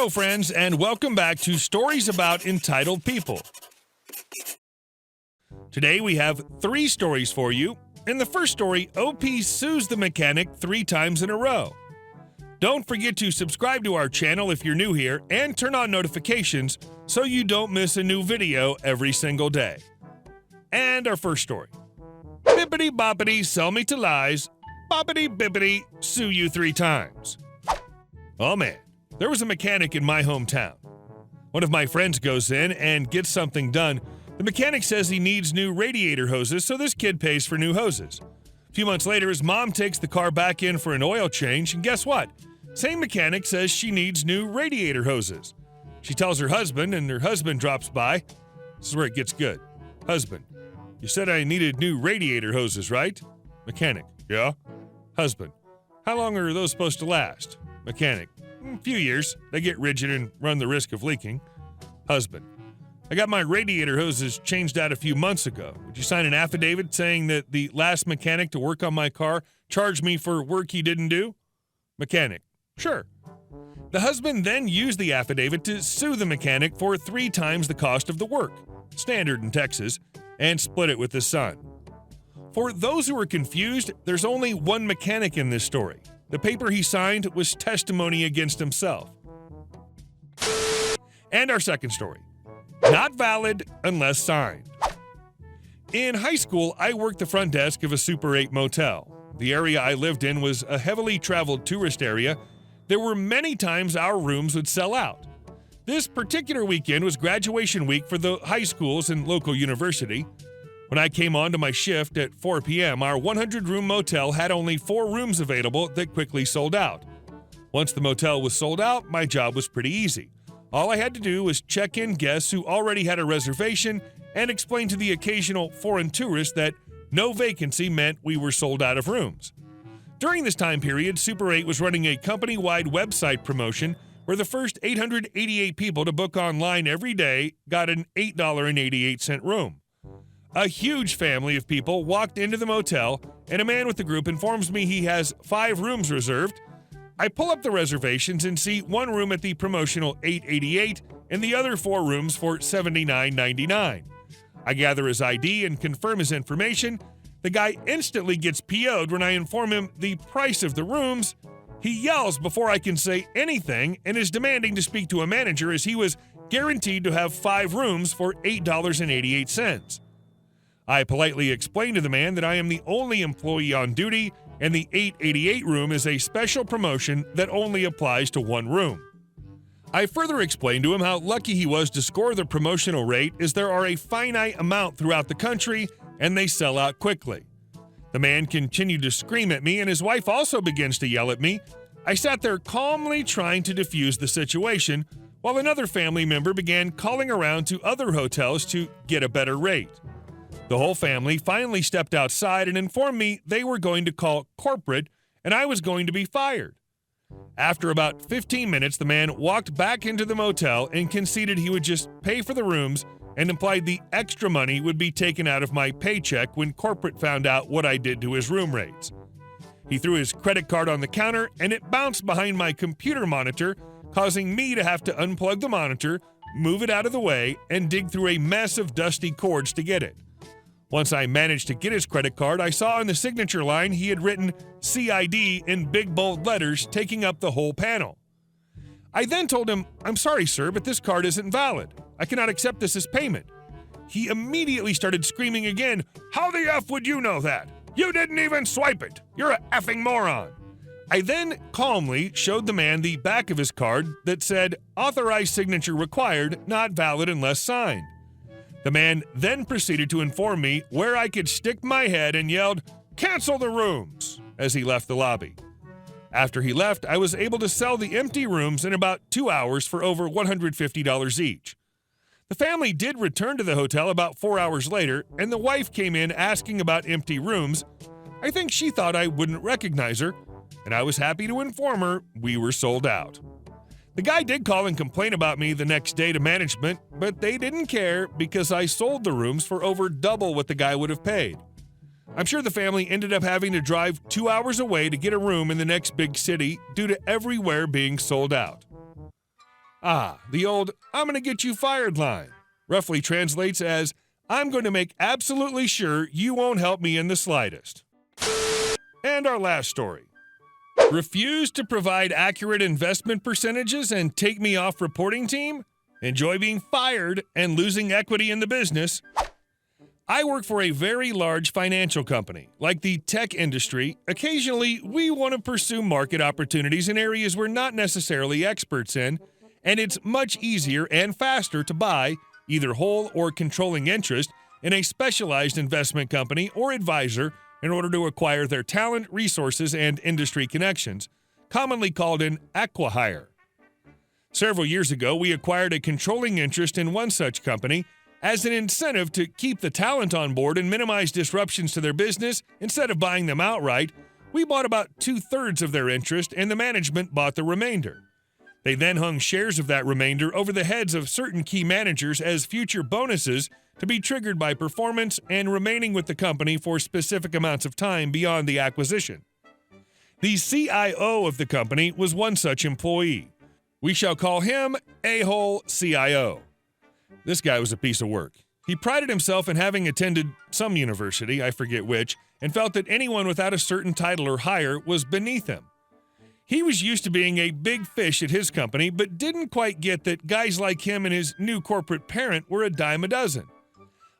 Hello, friends, and welcome back to Stories About Entitled People. Today we have 3 stories for you. In the first story, OP sues the mechanic 3 times in a row. Don't forget to subscribe to our channel if you're new here and turn on notifications so you don't miss a new video every single day. And our first story. Bippity boppity, sell me to lies. Boppity bippity, sue you 3 times. Oh man, there was a mechanic in my hometown. One of my friends goes in and gets something done. The mechanic says he needs new radiator hoses, so this kid pays for new hoses. A few months later, his mom takes the car back in for an oil change, and guess what? Same mechanic says she needs new radiator hoses. She tells her husband, and her husband drops by. This is where it gets good. Husband, you said I needed new radiator hoses, right? Mechanic, yeah. Husband, how long are those supposed to last? Mechanic, a few years. They get rigid and run the risk of leaking. Husband, I got my radiator hoses changed out a few months ago. Would you sign an affidavit saying that the last mechanic to work on my car charged me for work he didn't do? Mechanic, sure. The husband then used the affidavit to sue the mechanic for 3 times the cost of the work, standard in Texas, and split it with his son. For those who are confused, there's only one mechanic in this story. The paper he signed was testimony against himself. And our second story. Not valid unless signed. In high school, I worked the front desk of a Super 8 motel. The area I lived in was a heavily traveled tourist area. There were many times our rooms would sell out. This particular weekend was graduation week for the high schools and local university. When I came on to my shift at 4 p.m., our 100-room motel had only 4 rooms available that quickly sold out. Once the motel was sold out, my job was pretty easy. All I had to do was check in guests who already had a reservation and explain to the occasional foreign tourist that no vacancy meant we were sold out of rooms. During this time period, Super 8 was running a company-wide website promotion where the first 888 people to book online every day got an $8.88 room. A huge family of people walked into the motel, and a man with the group informs me he has 5 rooms reserved. I pull up the reservations and see 1 room at the promotional $8.88 and the other 4 rooms for $79.99. I gather his ID and confirm his information. The guy instantly gets PO'd when I inform him the price of the rooms. He yells before I can say anything and is demanding to speak to a manager as he was guaranteed to have 5 rooms for $8.88. I politely explain to the man that I am the only employee on duty and the $8.88 room is a special promotion that only applies to 1 room. I further explained to him how lucky he was to score the promotional rate as there are a finite amount throughout the country and they sell out quickly. The man continued to scream at me and his wife also begins to yell at me. I sat there calmly trying to defuse the situation while another family member began calling around to other hotels to get a better rate. The whole family finally stepped outside and informed me they were going to call corporate and I was going to be fired. After about 15 minutes, the man walked back into the motel and conceded he would just pay for the rooms and implied the extra money would be taken out of my paycheck when corporate found out what I did to his room rates. He threw his credit card on the counter and it bounced behind my computer monitor, causing me to have to unplug the monitor, move it out of the way, and dig through a mess of dusty cords to get it. Once I managed to get his credit card, I saw on the signature line he had written CID in big bold letters, taking up the whole panel. I then told him, "I'm sorry, sir, but this card isn't valid. I cannot accept this as payment." He immediately started screaming again, "How the F would you know that? You didn't even swipe it. You're a effing moron." I then calmly showed the man the back of his card that said, "Authorized signature required, not valid unless signed." The man then proceeded to inform me where I could stick my head and yelled, "Cancel the rooms," as he left the lobby. After he left, I was able to sell the empty rooms in about 2 hours for over $150 each. The family did return to the hotel about 4 hours later, and the wife came in asking about empty rooms. I think she thought I wouldn't recognize her, and I was happy to inform her we were sold out. The guy did call and complain about me the next day to management, but they didn't care because I sold the rooms for over double what the guy would have paid. I'm sure the family ended up having to drive 2 hours away to get a room in the next big city due to everywhere being sold out. The old "I'm gonna get you fired" line roughly translates as "I'm going to make absolutely sure you won't help me in the slightest." And our last story. Refuse to provide accurate investment percentages and take me off reporting team? Enjoy being fired and losing equity in the business? I work for a very large financial company. Like the tech industry, occasionally we want to pursue market opportunities in areas we're not necessarily experts in, and it's much easier and faster to buy either whole or controlling interest in a specialized investment company or advisor in order to acquire their talent, resources, and industry connections, commonly called an acqui-hire. Several years ago, we acquired a controlling interest in one such company as an incentive to keep the talent on board and minimize disruptions to their business. Instead of buying them outright, we bought about 2/3 of their interest and the management bought the remainder. They then hung shares of that remainder over the heads of certain key managers as future bonuses to be triggered by performance and remaining with the company for specific amounts of time beyond the acquisition. The CIO of the company was one such employee. We shall call him A-hole CIO. This guy was a piece of work. He prided himself in having attended some university, I forget which, and felt that anyone without a certain title or higher was beneath him. He was used to being a big fish at his company, but didn't quite get that guys like him and his new corporate parent were a dime a dozen.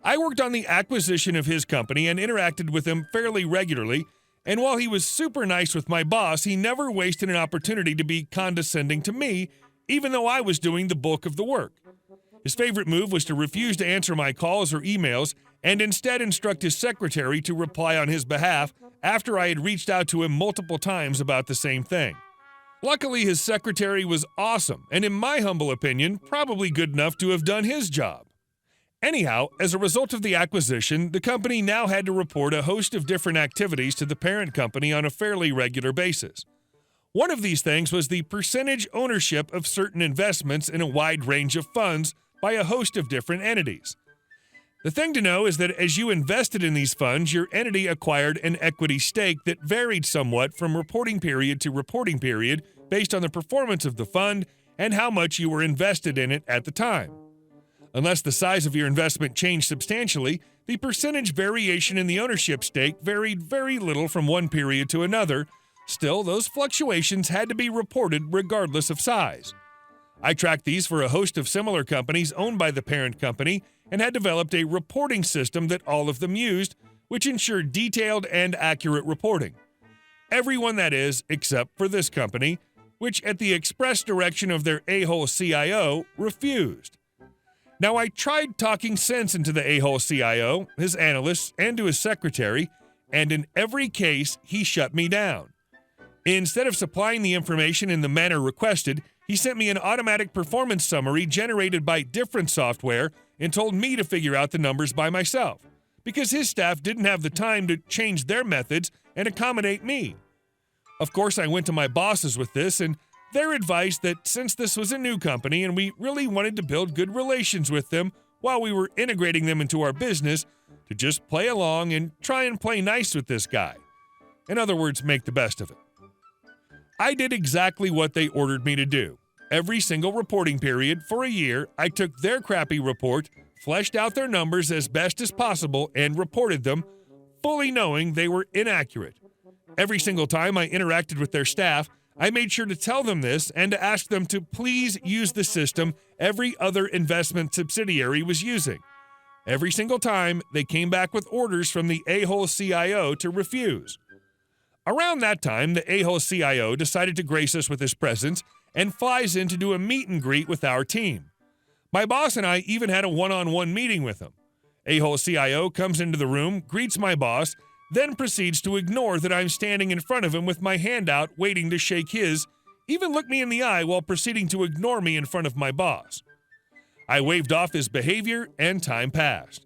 I worked on the acquisition of his company and interacted with him fairly regularly, and while he was super nice with my boss, he never wasted an opportunity to be condescending to me, even though I was doing the bulk of the work. His favorite move was to refuse to answer my calls or emails and instead instruct his secretary to reply on his behalf after I had reached out to him multiple times about the same thing. Luckily, his secretary was awesome and, in my humble opinion, probably good enough to have done his job. Anyhow, as a result of the acquisition, the company now had to report a host of different activities to the parent company on a fairly regular basis. One of these things was the percentage ownership of certain investments in a wide range of funds by a host of different entities. The thing to know is that as you invested in these funds, your entity acquired an equity stake that varied somewhat from reporting period to reporting period based on the performance of the fund and how much you were invested in it at the time. Unless the size of your investment changed substantially, the percentage variation in the ownership stake varied very little from one period to another. Still, those fluctuations had to be reported regardless of size. I tracked these for a host of similar companies owned by the parent company and had developed a reporting system that all of them used, which ensured detailed and accurate reporting. Everyone, that is, except for this company, which at the express direction of their a-hole CIO refused. Now, I tried talking sense into the a-hole CIO, his analysts, and to his secretary, and in every case, he shut me down. Instead of supplying the information in the manner requested, he sent me an automatic performance summary generated by different software and told me to figure out the numbers by myself, because his staff didn't have the time to change their methods and accommodate me. Of course, I went to my bosses with this, and their advice that since this was a new company and we really wanted to build good relations with them while we were integrating them into our business, to just play along and try and play nice with this guy. In other words, make the best of it. I did exactly what they ordered me to do. Every single reporting period for a year, I took their crappy report, fleshed out their numbers as best as possible, and reported them, fully knowing they were inaccurate. Every single time I interacted with their staff, I made sure to tell them this and to ask them to please use the system every other investment subsidiary was using. Every single time, they came back with orders from the a-hole CIO to refuse. Around that time, the a-hole CIO decided to grace us with his presence and flies in to do a meet and greet with our team. My boss and I even had a one-on-one meeting with him. A-hole CIO comes into the room, greets my boss, then proceeds to ignore that I'm standing in front of him with my hand out waiting to shake his, even look me in the eye while proceeding to ignore me in front of my boss. I waved off his behavior and time passed.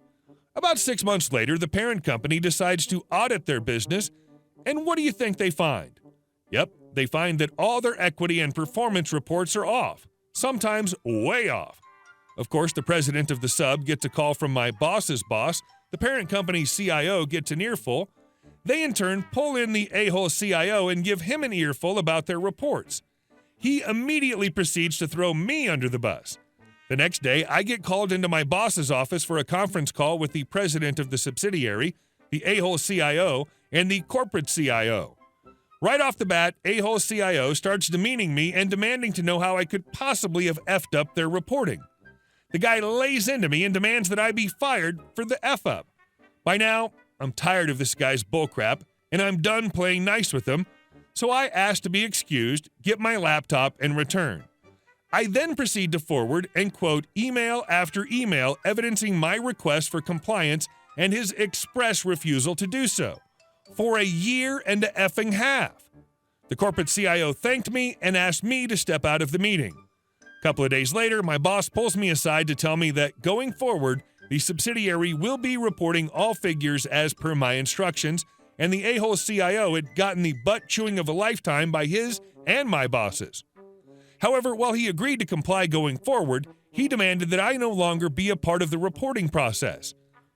About 6 months later, the parent company decides to audit their business, and what do you think they find? Yep, they find that all their equity and performance reports are off, sometimes way off. Of course, the president of the sub gets a call from my boss's boss, the parent company's CIO gets an earful. They in turn pull in the a-hole CIO and give him an earful about their reports. he immediately proceeds to throw me under the bus. The next day, I get called into my boss's office for a conference call with the president of the subsidiary, the a-hole CIO, and the corporate CIO. Right off the bat, a-hole CIO starts demeaning me and demanding to know how I could possibly have effed up their reporting. The guy lays into me and demands that I be fired for the F-up. By now, I'm tired of this guy's bullcrap, and I'm done playing nice with him, so I ask to be excused, get my laptop, and return. I then proceed to forward and quote email after email evidencing my request for compliance and his express refusal to do so, for a year and a effing half. The corporate CIO thanked me and asked me to step out of the meeting. A couple of days later, my boss pulls me aside to tell me that going forward, the subsidiary will be reporting all figures as per my instructions, and the a-hole CIO had gotten the butt-chewing of a lifetime by his and my bosses. However, while he agreed to comply going forward, he demanded that I no longer be a part of the reporting process.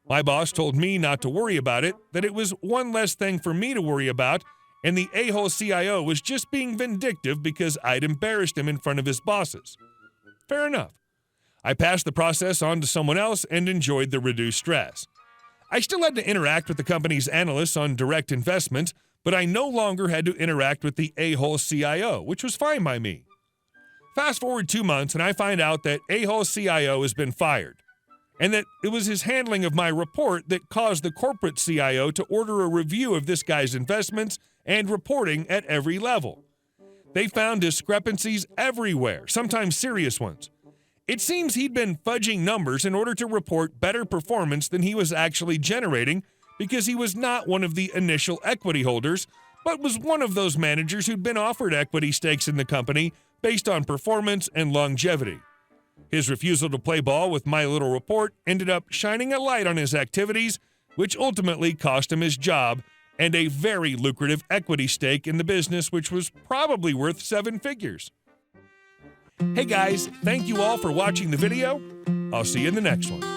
My boss told me not to worry about it, that it was one less thing for me to worry about, and the a-hole CIO was just being vindictive because I'd embarrassed him in front of his bosses. Fair enough. I passed the process on to someone else and enjoyed the reduced stress. I still had to interact with the company's analysts on direct investments, but I no longer had to interact with the a-hole CIO, which was fine by me. Fast forward 2 months and I find out that a-hole CIO has been fired, and that it was his handling of my report that caused the corporate CIO to order a review of this guy's investments and reporting at every level. They found discrepancies everywhere, sometimes serious ones. It seems he'd been fudging numbers in order to report better performance than he was actually generating because he was not one of the initial equity holders, but was one of those managers who'd been offered equity stakes in the company based on performance and longevity. His refusal to play ball with my little report ended up shining a light on his activities, which ultimately cost him his job and a very lucrative equity stake in the business, which was probably worth 7 figures. Hey guys, thank you all for watching the video. I'll see you in the next one.